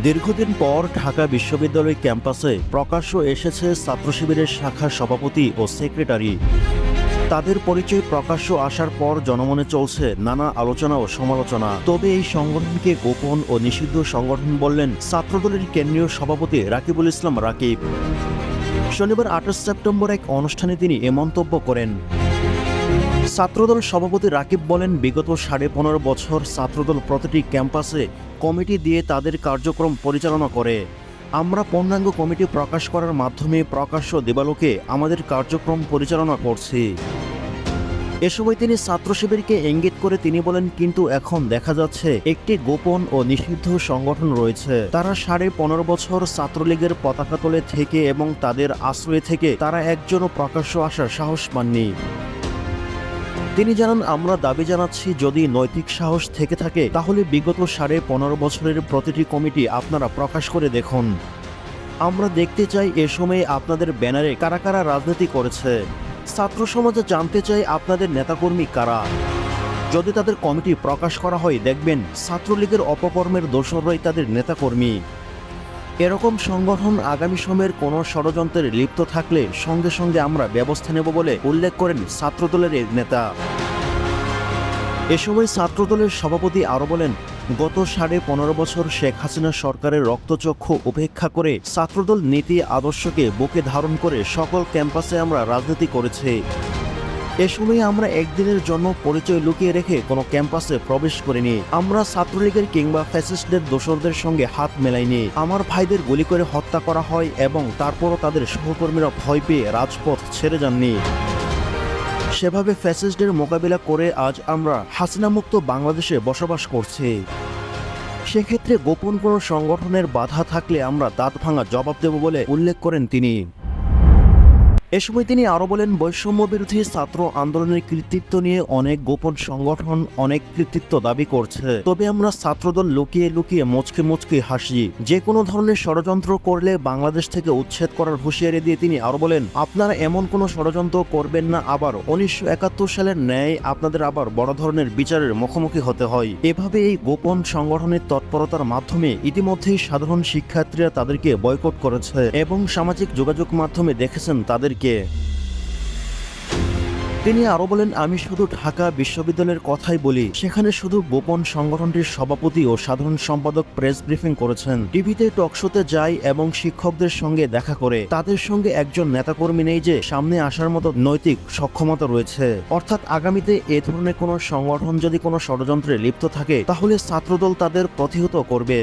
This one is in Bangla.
দীর্ঘদিন পর ঢাকা বিশ্ববিদ্যালয় ক্যাম্পাসে প্রকাশ্য এসেছে ছাত্র শিবিরের শাখার সভাপতি ও সেক্রেটারি। তাদের পরিচয় প্রকাশ্য আসার পর জনমনে চলছে নানা আলোচনা ও সমালোচনা। তবে এই সংগঠনকে গোপন ও নিষিদ্ধ সংগঠন বললেন ছাত্রদলের কেন্দ্রীয় সভাপতি রাকিবুল ইসলাম রাকিব। শনিবার 28 সেপ্টেম্বর এক অনুষ্ঠানে তিনি এ মন্তব্য করেন। ছাত্রদল সভাপতি রাকিব বলেন, বিগত 15.5 বছর ছাত্রদল প্রতিটি ক্যাম্পাসে কমিটি দিয়ে তাদের কার্যক্রম পরিচালনা করে। আমরা পূর্ণাঙ্গ কমিটি প্রকাশ করার মাধ্যমে প্রকাশ্য দিবালোকে আমাদের কার্যক্রম পরিচালনা করছি। এ সময় তিনি ছাত্র শিবিরকে ইঙ্গিত করে তিনি বলেন, কিন্তু এখন দেখা যাচ্ছে একটি গোপন ও নিষিদ্ধ সংগঠন রয়েছে। তারা 15.5 বছর ছাত্রলীগের পতাকা তলে থেকে এবং তাদের আশ্রয় থেকে তারা একজনও প্রকাশ্য আসার সাহস পাননি। তিনি জানান, আমরা দাবি জানাচ্ছি, যদি নৈতিক সাহস থেকে থাকে তাহলে বিগত 15.5 বছরের প্রতিটি কমিটি আপনারা প্রকাশ করে দেখুন। আমরা দেখতে চাই এ সময়ে আপনাদের ব্যানারে কারা কারা রাজনীতি করেছে। ছাত্র সমাজে জানতে চাই আপনাদের নেতাকর্মী কারা। যদি তাদের কমিটি প্রকাশ করা হয়, দেখবেন ছাত্রলীগের অপকর্মের দোসররাই তাদের নেতাকর্মী। এরকম সংগঠন আগামী সময়ের কোনো ষড়যন্ত্রে লিপ্ত থাকলে সঙ্গে সঙ্গে আমরা ব্যবস্থা নেব বলে উল্লেখ করেন ছাত্রদলের এই নেতা। এ সময় ছাত্রদলের সভাপতি আরও বলেন, গত 15.5 বছর শেখ হাসিনা সরকারের রক্তচক্ষু উপেক্ষা করে ছাত্রদল নীতি আদর্শকে বুকে ধারণ করে সকল ক্যাম্পাসে আমরা রাজনীতি করেছি। এ সময় আমরা একদিনের জন্য পরিচয় লুকিয়ে রেখে কোনো ক্যাম্পাসে প্রবেশ করিনি। আমরা ছাত্রলীগের কিংবা ফ্যাসিস্টদের দোসরদের সঙ্গে হাত মেলাইনি। আমার ভাইদের গুলি করে হত্যা করা হয় এবং তারপরও তাদের সহকর্মীরা ভয় পেয়ে রাজপথ ছেড়ে যাননি। সেভাবে ফ্যাসিস্টদের মোকাবিলা করে আজ আমরা হাসিনামুক্ত বাংলাদেশে বসবাস করছি। সেক্ষেত্রে গোপন কোনো সংগঠনের বাধা থাকলে আমরা দাঁত ভাঙা জবাব দেব বলে উল্লেখ করেন তিনি। এ সময় তিনি আরও বলেন, বৈষম্য বিরোধী ছাত্র আন্দোলনের কৃতিত্ব নিয়ে অনেক গোপন সংগঠন অনেক কৃতিত্ব দাবি করছে। তবে আমরা ছাত্রদল লুকিয়ে লুকিয়ে মুচকে মুচকে হাসি। যে কোনো ধরনের ষড়যন্ত্র করলে বাংলাদেশ থেকে উচ্ছেদ করার হুঁশিয়ারি দিয়ে তিনি আরও বলেন, আপনারা এমন কোনো ষড়যন্ত্র করবেন না আবার 1971 সালের ন্যায় আপনাদের আবার বড় ধরনের বিচারের মুখোমুখি হতে হয়। এভাবে এই গোপন সংগঠনের তৎপরতার মাধ্যমে ইতিমধ্যেই সাধারণ শিক্ষার্থীরা তাদেরকে বয়কট করেছে এবং সামাজিক যোগাযোগ মাধ্যমে দেখেছেন তাদেরকে। তিনি আরো বলেন, আমি শুধু ঢাকা বিশ্ববিদ্যালয়ের কথাই বলি, সেখানে শুধু গোপন সংগঠনটির সভাপতি ও সাধারণ সম্পাদক প্রেস ব্রিফিং করেছেন। টিভিতে টকশোতে যায় এবং শিক্ষকদের সঙ্গে দেখা করে। তাদের সঙ্গে একজন নেতাকর্মী নেই যে সামনে আসার মতো নৈতিক সক্ষমতা রয়েছে। অর্থাৎ আগামীতে এ ধরনের কোনো সংগঠন যদি কোনো ষড়যন্ত্রে লিপ্ত থাকে তাহলে ছাত্রদল তাদের প্রতিহত করবে।